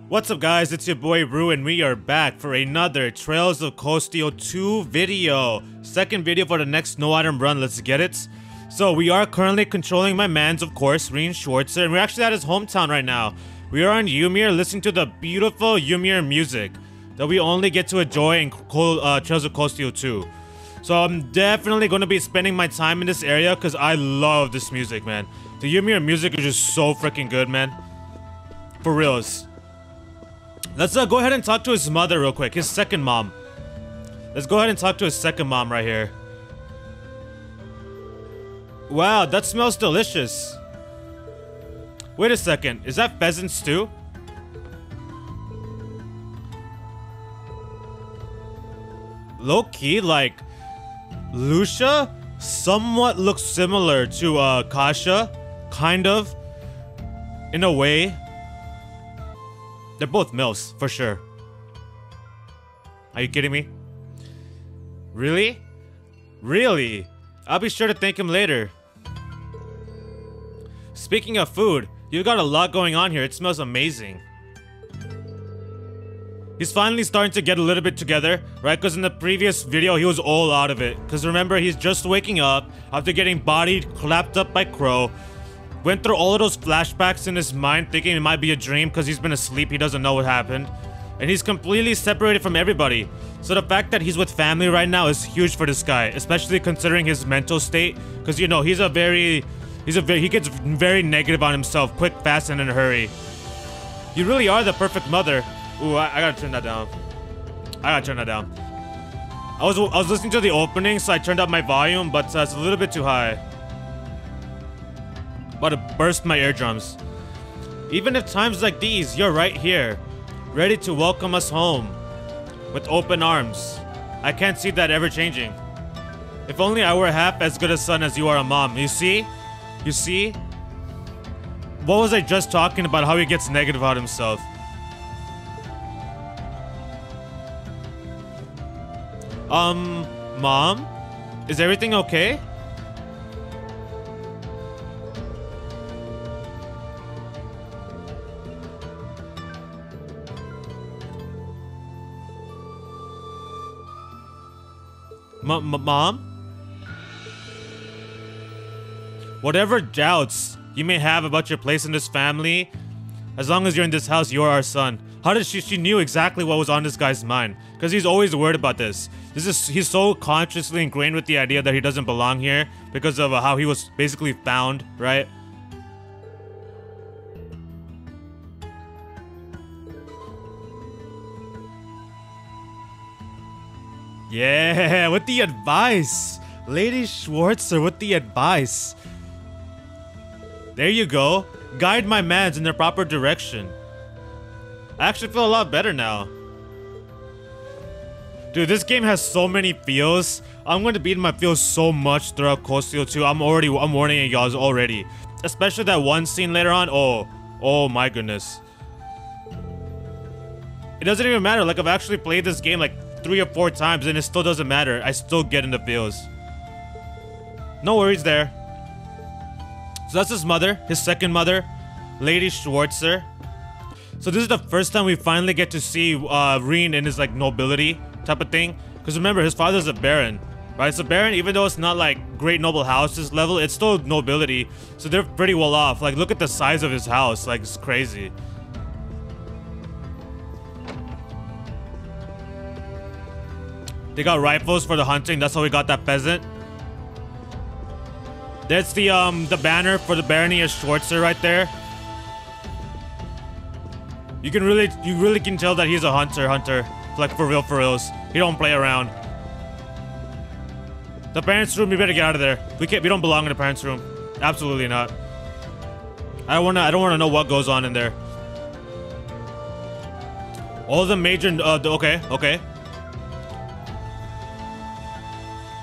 What's up guys, it's your boy Rean and we are back for another Trails of Cold Steel 2 video. Second video for the next no item run, let's get it. So we are currently controlling my mans, of course, Rean Schwarzer, and we're actually at his hometown right now. We are on Ymir listening to the beautiful Ymir music that we only get to enjoy in Trails of Cold Steel 2. So I'm definitely going to be spending my time in this area because I love this music, man. The Ymir music is just so freaking good, man. For reals. Let's go ahead and talk to his mother real quick, his second mom. Let's go ahead and talk to his second mom right here. Wow, that smells delicious. Wait a second, is that pheasant stew? Low-key, like, Lucia somewhat looks similar to Kasha, kind of, in a way. They're both MILFs, for sure. Are you kidding me? Really? Really? I'll be sure to thank him later. Speaking of food, you've got a lot going on here. It smells amazing. He's finally starting to get a little bit together, right? Because in the previous video, he was all out of it. Because remember, he's just waking up after getting bodied, clapped up by Crow. Went through all of those flashbacks in his mind, thinking it might be a dream because he's been asleep, he doesn't know what happened. And he's completely separated from everybody. So the fact that he's with family right now is huge for this guy, especially considering his mental state. Because, you know, he gets very negative on himself, quick, fast, and in a hurry. You really are the perfect mother. Ooh, I gotta turn that down. I gotta turn that down. I was listening to the opening, so I turned up my volume, but it's a little bit too high. About to burst my eardrums. Even if times like these, you're right here, ready to welcome us home with open arms. I can't see that ever changing. If only I were half as good a son as you are a mom. You see? You see? What was I just talking about? How he gets negative about himself. Mom? Is everything okay? Mom? Whatever doubts you may have about your place in this family, as long as you're in this house, you're our son. How did she knew exactly what was on this guy's mind? Because he's always worried about this. He's so consciously ingrained with the idea that he doesn't belong here because of how he was basically found, right? Yeah, with the advice. Lady Schwarzer with the advice. There you go. Guide my mans in their proper direction. I actually feel a lot better now. Dude, this game has so many feels. I'm going to be in my feels so much throughout Cold Steel 2. I'm warning you guys already. Especially that one scene later on. Oh my goodness. It doesn't even matter. Like, I've actually played this game like 3 or 4 times and it still doesn't matter. I still get in the feels. No worries there. So that's his mother, his second mother, Lady Schwarzer. So this is the first time we finally get to see Rean in his like nobility type of thing. Because remember, his father's a baron, right? So baron, even though it's not like great noble houses level, it's still nobility. So they're pretty well off. Like, look at the size of his house. Like, it's crazy. They got rifles for the hunting. That's how we got that pheasant. That's the banner for the barony of Schwarzer right there. You really can tell that he's a hunter. Like, for reals. He don't play around. The parents' room, you better get out of there. We don't belong in the parents' room. Absolutely not. I don't wanna know what goes on in there. All the major okay.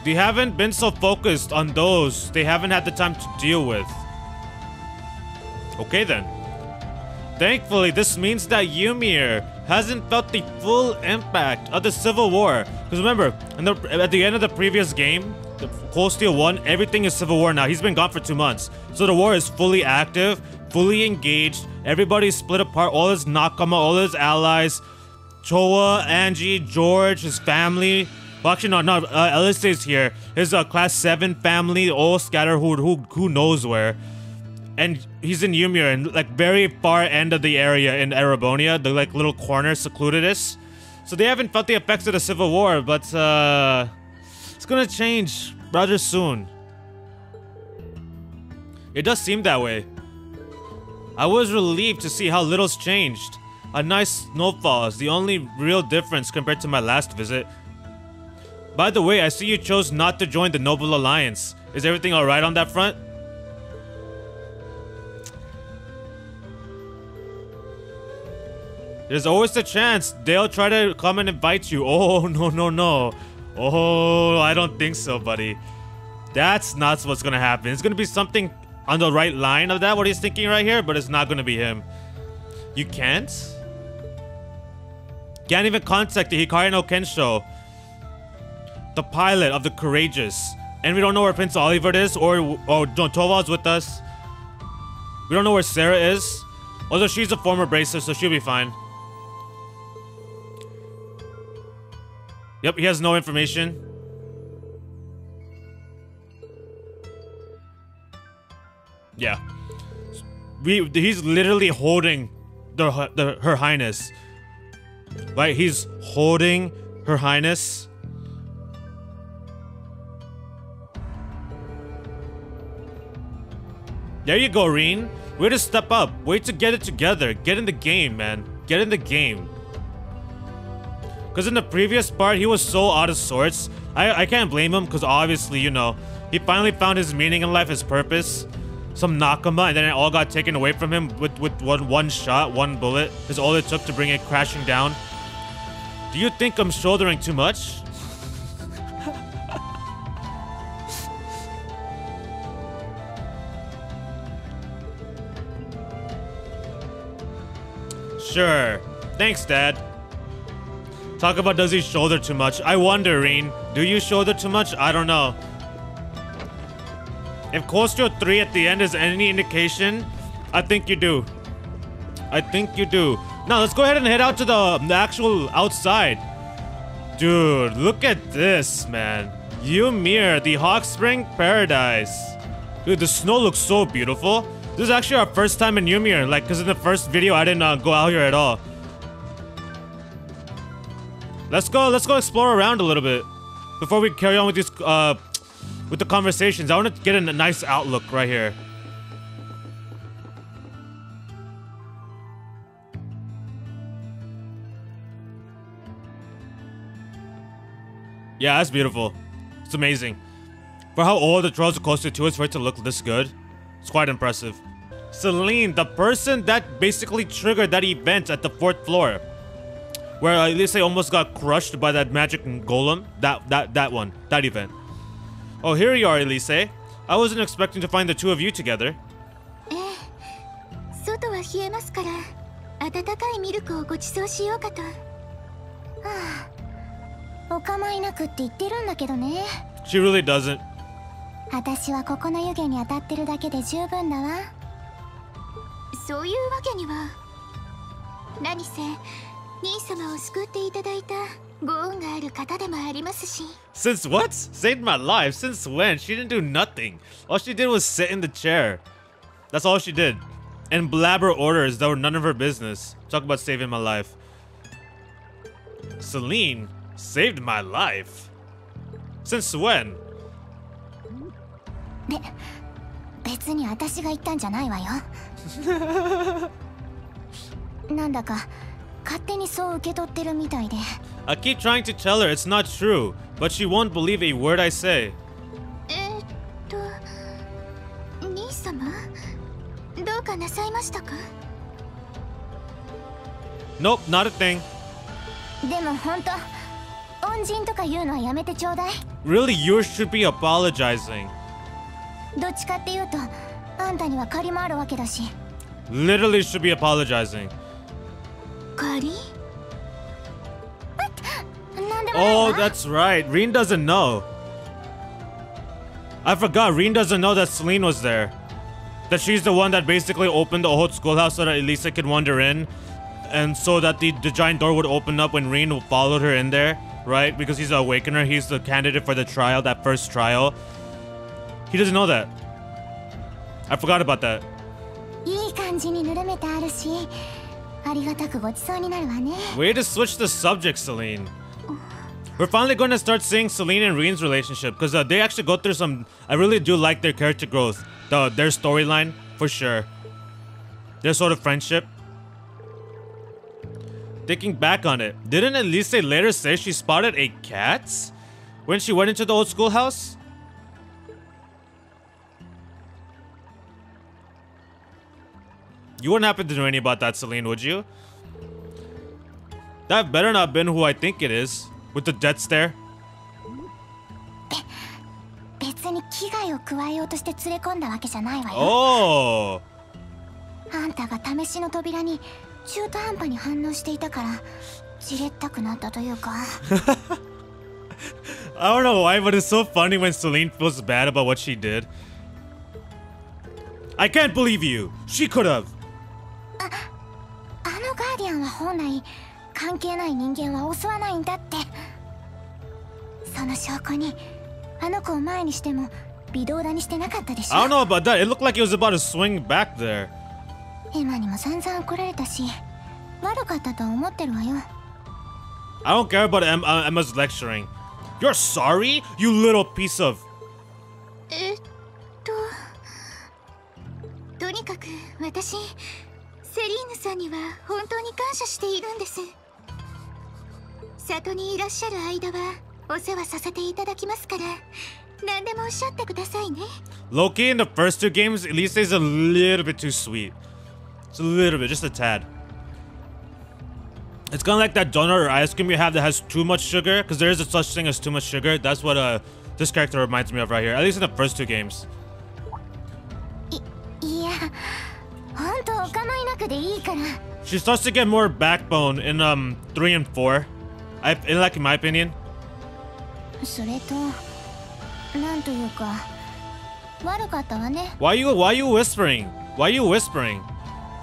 They haven't been so focused on those they haven't had the time to deal with. Okay then. Thankfully, this means that Ymir hasn't felt the full impact of the Civil War. Because remember, at the end of the previous game, Cold Steel 1, everything is civil war now. He's been gone for 2 months. So the war is fully active, fully engaged. Everybody's split apart. All his nakama, all his allies. Choa, Angie, George, his family. Well, actually, no, Elise is here. His class 7 family, all scattered who knows where. And he's in Ymir, and like very far end of the area in Erebonia, the like little corner secluded-is. So they haven't felt the effects of the civil war, but it's gonna change rather soon. It does seem that way. I was relieved to see how little's changed. A nice snowfall is the only real difference compared to my last visit. By the way, I see you chose not to join the Noble Alliance. Is everything alright on that front? There's always a chance they'll try to come and invite you. Oh, no. Oh, I don't think so, buddy. That's not what's gonna happen. It's gonna be something on the right line of that, what he's thinking right here, but it's not gonna be him. You can't? Can't even contact the Hikari no Kensho, the pilot of the Courageous. And we don't know where Prince Oliver is, or Toval's with us. We don't know where Sarah is. Although she's a former bracer, so she'll be fine. Yep, he has no information. Yeah. He's literally holding Her Highness. Right, he's holding Her Highness. There you go, Rean. Way to step up. Way to get it together. Get in the game, man. Get in the game. Because in the previous part, he was so out of sorts. I can't blame him, because obviously, you know, he finally found his meaning in life, his purpose. Some nakama, and then it all got taken away from him with one shot, one bullet. Is all it took to bring it crashing down. Do you think I'm shouldering too much? Sure. Thanks, Dad. Talk about does he shoulder too much. I wonder, Rean. Do you shoulder too much? I don't know. If Costio 3 at the end is any indication, I think you do. I think you do. Now, let's go ahead and head out to the actual outside. Dude, look at this, man. Ymir, the Hot Spring Paradise. Dude, the snow looks so beautiful. This is actually our first time in Ymir, like, because in the first video, I didn't go out here at all. Let's go explore around a little bit before we carry on with these, with the conversations. I want to get a nice outlook right here. Yeah, that's beautiful. It's amazing. For how old the Trials of Costa 2 is, for it to look this good, it's quite impressive. Celine, the person that basically triggered that event at the 4th floor, where Elise almost got crushed by that magic golem. That event. Oh, here you are, Elise. I wasn't expecting to find the two of you together. She really doesn't. Since what? Saved my life? Since when? She didn't do nothing. All she did was sit in the chair. That's all she did. And blabber orders that were none of her business. Talk about saving my life. Celine saved my life? Since when? I keep trying to tell her it's not true, but she won't believe a word I say. Nope, not a thing. Really, you should be apologizing. Literally should be apologizing. Oh, that's right. Rean doesn't know. I forgot, Rean doesn't know that Celine was there. That she's the one that basically opened the whole schoolhouse so that Elise could wander in. And so that the giant door would open up when Rean followed her in there, right? Because he's the awakener, he's the candidate for the trial, that first trial. He doesn't know that. I forgot about that. Way to switch the subject, Celine. We're finally going to start seeing Celine and Rean's relationship, because they actually go through some... I really do like their character growth. Their storyline, for sure. Their sort of friendship. Thinking back on it, didn't Elise later say she spotted a cat when she went into the old schoolhouse? You wouldn't happen to know anything about that, Celine, would you? That better not have been who I think it is. With the death stare. Oh! I don't know why, but it's so funny when Celine feels bad about what she did. I can't believe you! She could have! I don't know about that. It looked like he was about to swing back there. I don't care about Emma's lecturing. You're sorry? You little piece of... Loki in the first two games, Elise is a little bit too sweet. It's a little bit, just a tad. It's kind of like that donut or ice cream you have that has too much sugar, because there is a such thing as too much sugar. That's what this character reminds me of right here, at least in the first two games. She starts to get more backbone in 3 and 4. In my opinion. Why are you whispering? Why are you whispering?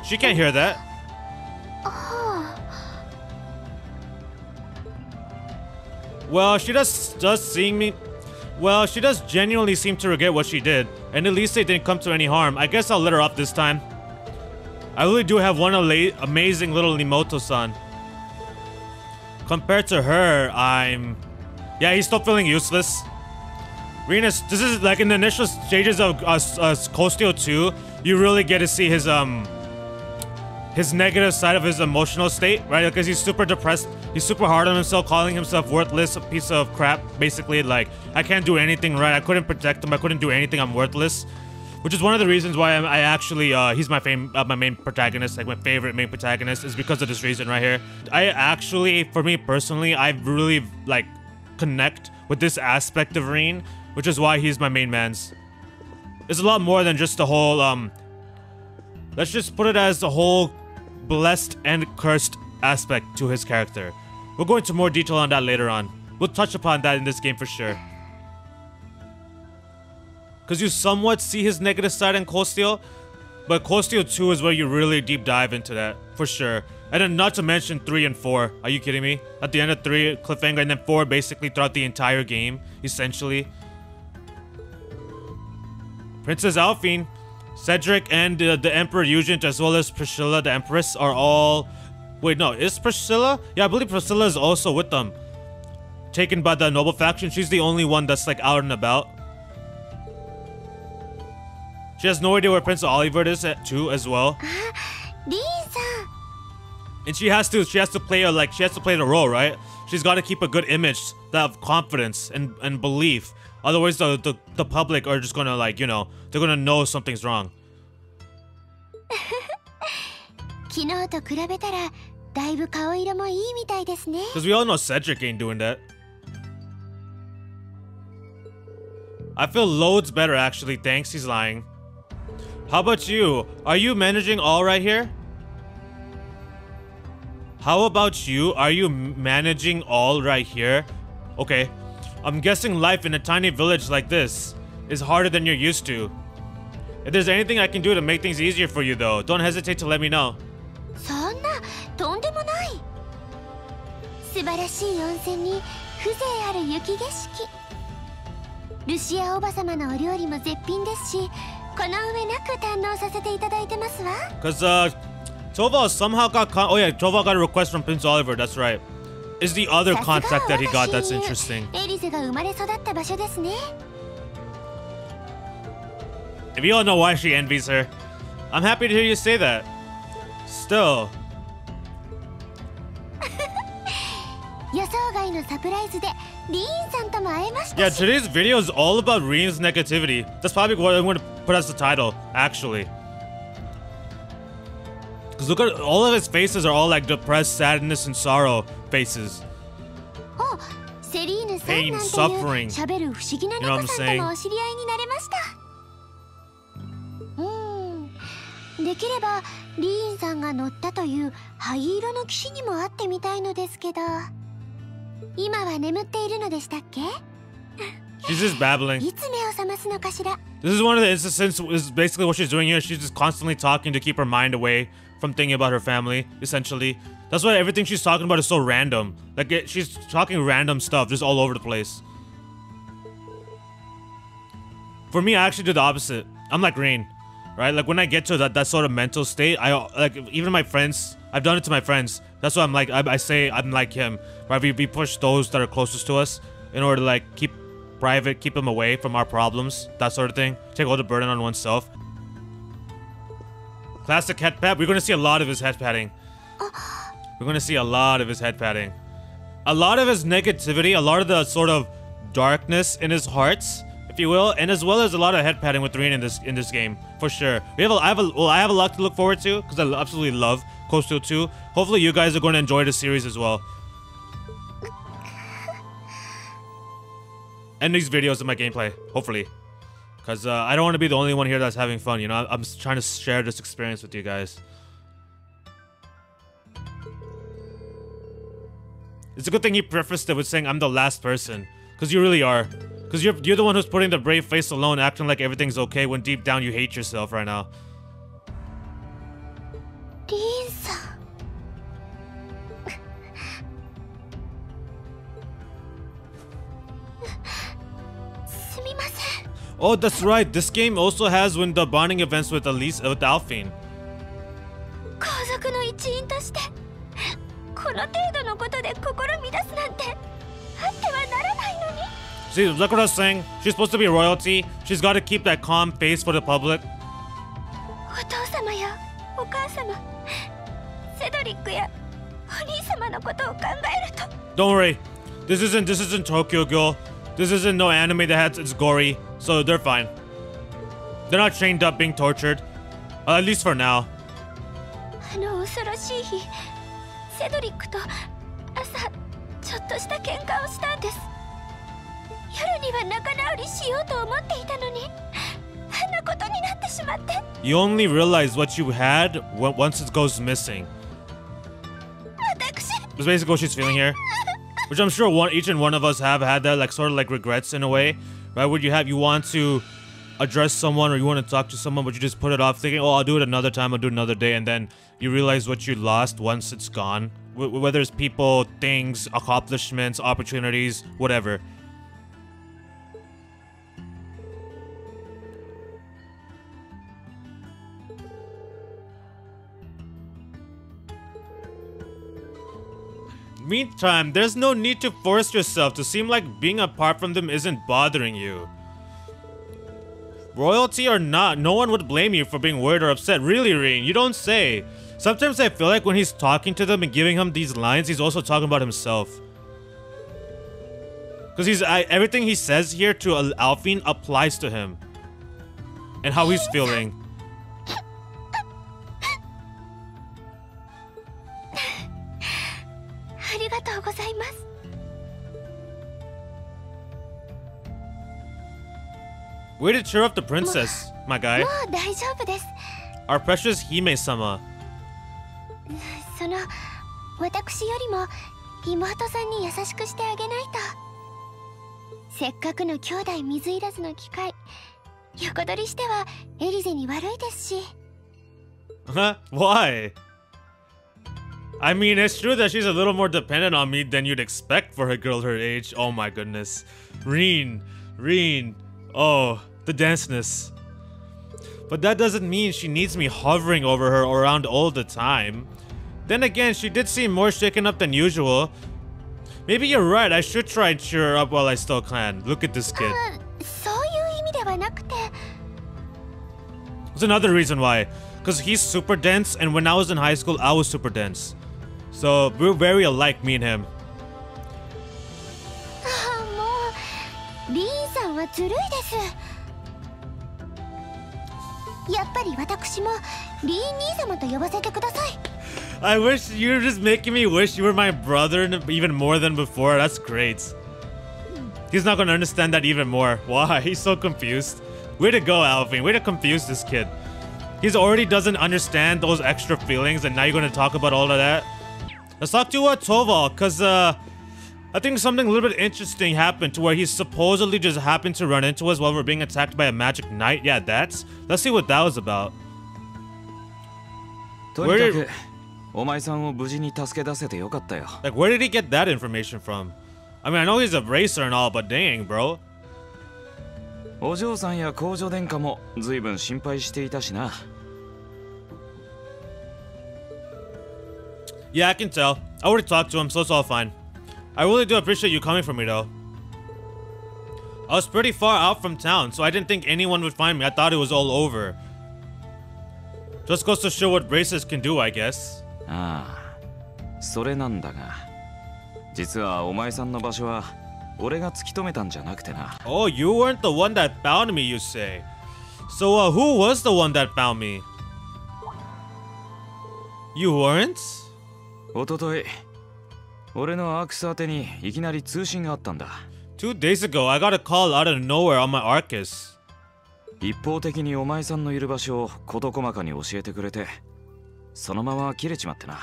She can't hear that. Well, she does seeing me. Well, she does genuinely seem to regret what she did, and Elise didn't come to any harm. I guess I'll let her off this time. I really do have one amazing little Nimoto-san. Compared to her, yeah, he's still feeling useless. Rean, this is like in the initial stages of Costio 2, you really get to see his negative side of his emotional state, right? Because he's super depressed, he's super hard on himself, calling himself worthless, a piece of crap, basically. Like, I can't do anything right, I couldn't protect him, I couldn't do anything, I'm worthless. Which is one of the reasons why I actually, he's my main protagonist, like my favorite main protagonist, is because of this reason right here. I actually, for me personally, I really, like, connect with this aspect of Rean, which is why he's my main mans. It's a lot more than just the whole, let's just put it as the whole blessed and cursed aspect to his character. We'll go into more detail on that later on. We'll touch upon that in this game for sure. Because you somewhat see his negative side in Costio, but Costio 2 is where you really deep dive into that, for sure. And then not to mention 3 and 4. Are you kidding me? At the end of 3, cliffhanger, and then 4 basically throughout the entire game, essentially. Princess Alfin, Cedric, and the Emperor Eugent, as well as Priscilla, the Empress, are all... Wait, no, is Priscilla? Yeah, I believe Priscilla is also with them. Taken by the noble faction, she's the only one that's like out and about. She has no idea where Prince Oliver is at too, as well. And she has to play the role, right? She's got to keep a good image, that of confidence and belief. Otherwise, the public are just gonna, like, you know, they're gonna know something's wrong. Because we all know Cedric ain't doing that. I feel loads better actually, thanks, he's lying. How about you? Are you managing all right here? How about you? Are you managing all right here? Okay. I'm guessing life in a tiny village like this is harder than you're used to. If there's anything I can do to make things easier for you though, don't hesitate to let me know. そんなとんでもない。素晴らしい温泉に風情ある雪景色。ルシアおばさまのお料理も絶品ですし、この上なく堪能させていただいてますわ。Cause Toval somehow got oh yeah, Toval got a request from Prince Oliver. That's right. Is the other contact that he got that's interesting. エリゼが生まれ育った場所ですね。If you all know why she envies her, I'm happy to hear you say that. Still. 予想外のサプライズでリーンさんとも会えました Yeah, し。today's video is all about Rean's negativity. That's probably what I'm going to put as the title, actually. Because look at all of his faces are all like depressed, sadness, and sorrow faces. お、セリーヌさん Pain, なんていう suffering. 喋る不思議な You know what 猫 I'm さん saying? ともお知り合いになれました。できればリーンさんが乗ったという灰色の騎士にも会ってみたいのですけど、今は眠っているのでしたっけ？ She's just babbling. いつ目を覚ますのかしら。 This is one of the instances, is basically what she's doing here. She's just constantly talking to keep her mind away from thinking about her family, essentially. That's why everything she's talking about is so random. Like, she's talking random stuff just all over the place. For me, I actually do the opposite. I'm like Rean, right? Like, when I get to that sort of mental state, like, even my friends, I've done it to my friends. That's why I'm like, I say I'm like him, right? We push those that are closest to us in order to, like, keep private, keep them away from our problems, that sort of thing. Take all the burden on oneself. Classic head pat. We're gonna see a lot of his head patting. We're gonna see a lot of his head patting. A lot of his negativity, a lot of the sort of darkness in his hearts, if you will, and as well as a lot of head patting with Rean in this game, for sure. I have a lot to look forward to because I absolutely love Coastal 2. Hopefully, you guys are going to enjoy the series as well. And these videos of my gameplay, hopefully. Because I don't want to be the only one here that's having fun, you know? I'm trying to share this experience with you guys. It's a good thing he prefaced it with saying I'm the last person. Because you really are. Because you're the one who's putting the brave face alone, acting like everything's okay when deep down you hate yourself right now. リーンさん。すみません。 Oh, that's right. This game also has when the bonding events with Elise, with Alfin. 皇族の一員としてこの程度のことで心乱すなんてあってはならないのに。 See, like what I was saying, she's supposed to be royalty. She's got to keep that calm face for the public. お父様やお母様、セドリックやお兄様のことを考えると。 Don't worry. This isn't Tokyo Ghoul. This isn't no anime that it's gory, so they're fine. They're not chained up being tortured. At least for now. あの恐ろしい日、セドリックと朝ちょっとした喧嘩をしたんです。夜には仲直りしようと思っていたのに、あんなことになってしまって。 You only realize what you had once it goes missing. 私。 That's basically what she's feeling here. Which I'm sure each and one of us have had that, like, sort of like regrets in a way, right? Where you want to address someone or you want to talk to someone, but you just put it off thinking, oh, I'll do it another time, I'll do it another day, and then you realize what you lost once it's gone. Whether it's people, things, accomplishments, opportunities, whatever. Meantime, there's no need to force yourself to seem like being apart from them isn't bothering you. Royalty or not, no one would blame you for being worried or upset. Really, Rean, you don't say. Sometimes I feel like when he's talking to them and giving him these lines, he's also talking about himself. Because everything he says here to Alfin applies to him. And how he's feeling. Way to cheer up the princess, my guy. Our precious Hime-sama. その私よりも妹さんに優しくしてあげないと。せっかくの兄弟水入らずの機会横取りしてはエリゼに悪いですし。Huh? Why? I mean, it's true that she's a little more dependent on me than you'd expect for a girl her age. Oh my goodness. Rean. Oh, the denseness. But that doesn't mean she needs me hovering over her around all the time. Then again, she did seem more shaken up than usual. Maybe you're right, I should try and cheer her up while I still can. Look at this kid. そういう意味ではなくて。There's another reason why. Because he's super dense, and when I was in high school, I was super dense. So, we're very alike, me and him. もう、リーンさんはずるいです。やっぱり私もリーン兄様と呼ばせてください。I wish you were just making me wish you were my brother even more than before. That's great. He's not gonna understand that even more. Why? He's so confused. Way to go, Alfin. Way to confuse this kid. He's already doesn't understand those extra feelings, and now you're gonna talk about all of that? Let's talk to Toval, because I think something a little bit interesting happened to where he supposedly just happened to run into us while we're being attacked by a magic knight. Yeah, that's... Let's see what that was about. Where did he get that information from? I mean, I know he's a racer and all, but dang, bro. Yeah, I can tell. I already talked to him, so it's all fine. I really do appreciate you coming for me, though. I was pretty far out from town, so I didn't think anyone would find me. I thought it was all over. Just goes to show what racers can do, I guess. Oh, you weren't the one that found me, you say. So, who was the one that found me? You weren't? おととい、俺のアークス宛てにいきなり通信があったんだ。2 days ago, I got a call out of nowhere on my Arcus. 一方的にお前さんのいる場所を事細かに教えてくれて、そのまま切れちまってな。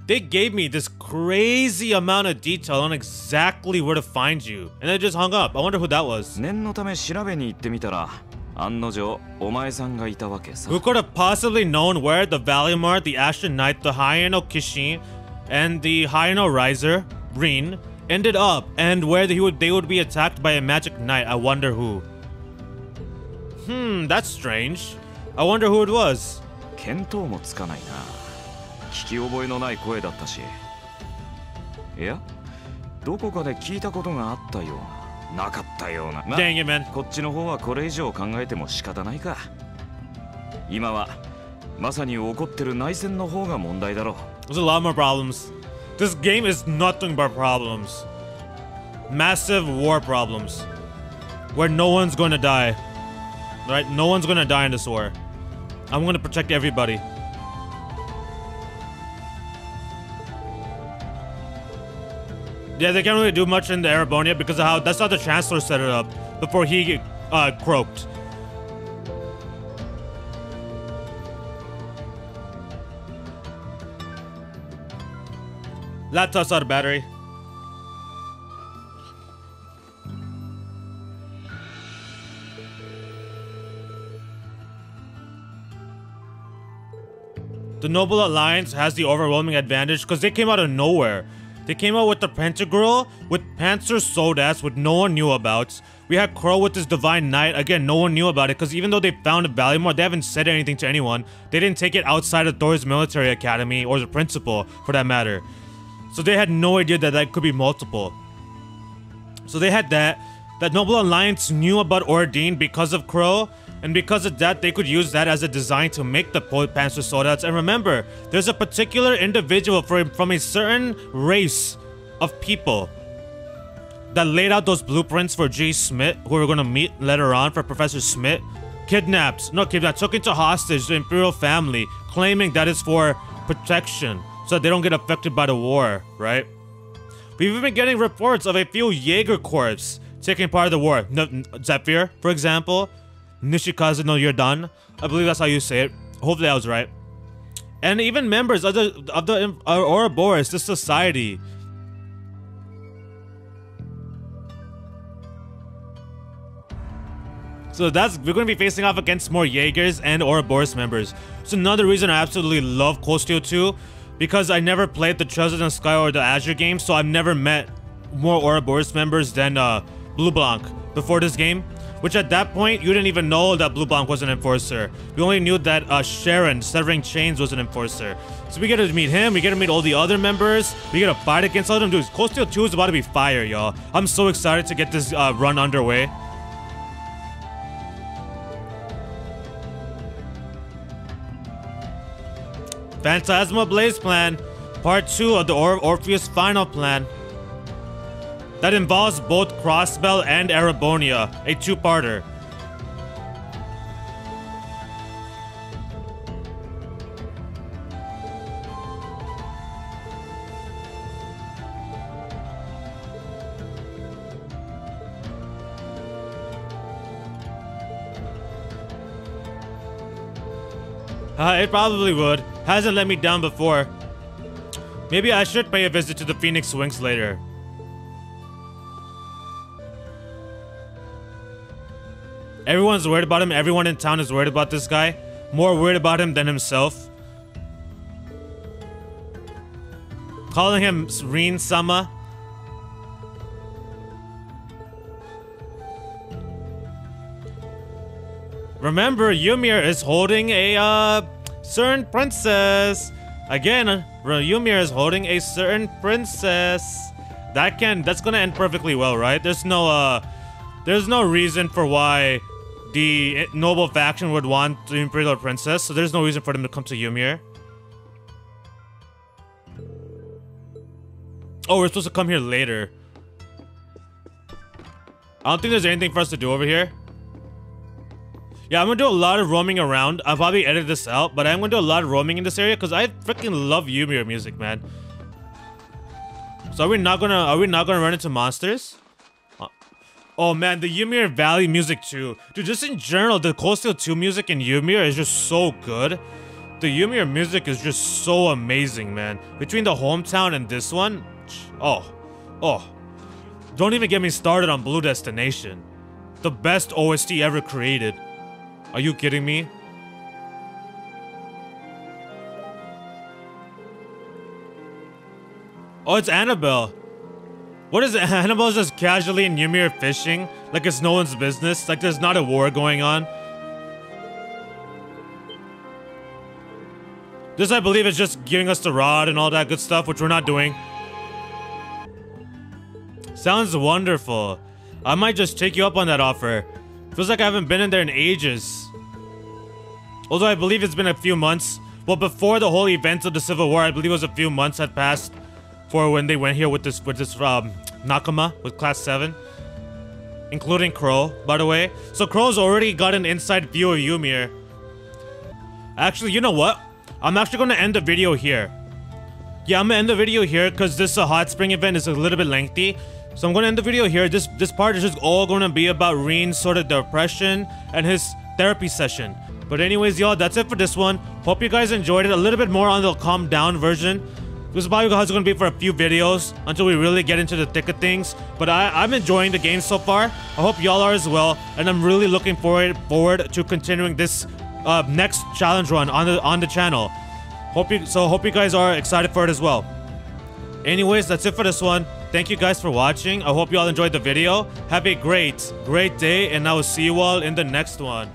They gave me this crazy amount of detail on exactly where to find you, and I just hung up. I wonder who that was. 念のため調べに行ってみたら、案の定お前さんがいたわけさ。Who could have possibly known where the Valimar, the Ashen Knight, the Hyeno Kishin, and the Hyeno Riser, Rean, ended up, and where they would be attacked by a magic knight? I wonder who. That's strange. I wonder who it was. 見当もつかないな。聞き覚えのない声だったし。いや、どこかで聞いたことがあったような、なかったような。Dang it, man. こっちの方はこれ以上考えても仕方ないか。今はまさに起こってる内戦の方が問題だろう。There's a lot more problems. This game is nothing but problems. Massive war problems. Where no one's gonna die. Right? No one's gonna die in this war. I'm gonna protect everybody. Yeah, they can't really do much in the Arabonia because of how that's how the Chancellor set it up before he croaked. Laptop's out of battery. The Noble Alliance has the overwhelming advantage because they came out of nowhere. They came out with the Pentagirl, with Panzer Sodas, which no one knew about. We had Crow with his Divine Knight. Again, no one knew about it because even though they found a Valimar, they haven't said anything to anyone. They didn't take it outside of Thor's military academy or the principal, for that matter. So they had no idea that that could be multiple. So they had that. That Noble Alliance knew about Ordain because of Crow. And because of that, they could use that as a design to make the Panzer Soldats. And remember, there's a particular individual from a certain race of people that laid out those blueprints for G. Smith, who we're going to meet later on, for Professor Smith. Took into hostage the Imperial family, claiming that it's for protection, so that they don't get affected by the war, right? We've even been getting reports of a few Jaeger Corps taking part of the war. Zephyr, for example. Nishikaze no Yordan. I believe that's how you say it. Hopefully I was right. And even members of the Ouroboros, the society. So we're going to be facing off against more Jaegers and Ouroboros members. So another reason I absolutely love Cold Steel 2, because I never played the Trails in the Sky or the Azure game, so I've never met more Ouroboros members than Blue Blanc before this game. Which at that point, you didn't even know that Blue Blanc was an enforcer. We only knew that Sharon, Severing Chains, was an enforcer. So we get to meet him, we get to meet all the other members, we get to fight against all them dudes. Cold Steel 2 is about to be fire, y'all. I'm so excited to get this run underway. Phantasma Blaze Plan, Part 2 of the Orpheus Final Plan. That involves both Crossbell and Erebonia, a two-parter. It probably would. Hasn't let me down before. Maybe I should pay a visit to the Phoenix Wings later. Everyone's worried about him. Everyone in town is worried about this guy. More worried about him than himself. Calling him Rean Sama. Remember, Ymir is holding a certain princess. Again, Ymir is holding a certain princess. That's gonna end perfectly well, right? There's no reason for why the noble faction would want the Imperial Princess, so there's no reason for them to come to Ymir. Oh, we're supposed to come here later. I don't think there's anything for us to do over here. Yeah, I'm gonna do a lot of roaming around. I'll probably edit this out, but I'm gonna do a lot of roaming in this area because I freaking love Ymir music, man. So are we not gonna run into monsters? Oh man, the Ymir Valley music too. Dude, just in general, the Cold Steel 2 music in Ymir is just so good. The Ymir music is just so amazing, man. Between the hometown and this one, oh. Don't even get me started on Blue Destination. The best OST ever created. Are you kidding me? Oh, it's Annabelle. What is it? Annabelle's just casually in Ymir fishing? Like it's no one's business? Like there's not a war going on? This, I believe, is just giving us the rod and all that good stuff, which we're not doing. Sounds wonderful. I might just take you up on that offer. Feels like I haven't been in there in ages. Although I believe it's been a few months. Well, before the whole events of the Civil War, I believe it was a few months had passed for when they went here with this Nakama with Class 7. Including Crow, by the way. So Crow's already got an inside view of Ymir. Actually, you know what? I'm actually going to end the video here. Yeah, I'm going to end the video here because this hot spring event is a little bit lengthy. So I'm going to end the video here. This part is just all going to be about Rean's sort of depression and his therapy session. But anyways, y'all, that's it for this one. Hope you guys enjoyed it. A little bit more on the calm down version. This is probably how it's going to be for a few videos until we really get into the thick of things. But I'm enjoying the game so far. I hope y'all are as well. And I'm really looking forward to continuing this next challenge run on the channel. Hope you guys are excited for it as well. Anyways, that's it for this one. Thank you guys for watching. I hope you all enjoyed the video. Have a great day, and I will see you all in the next one.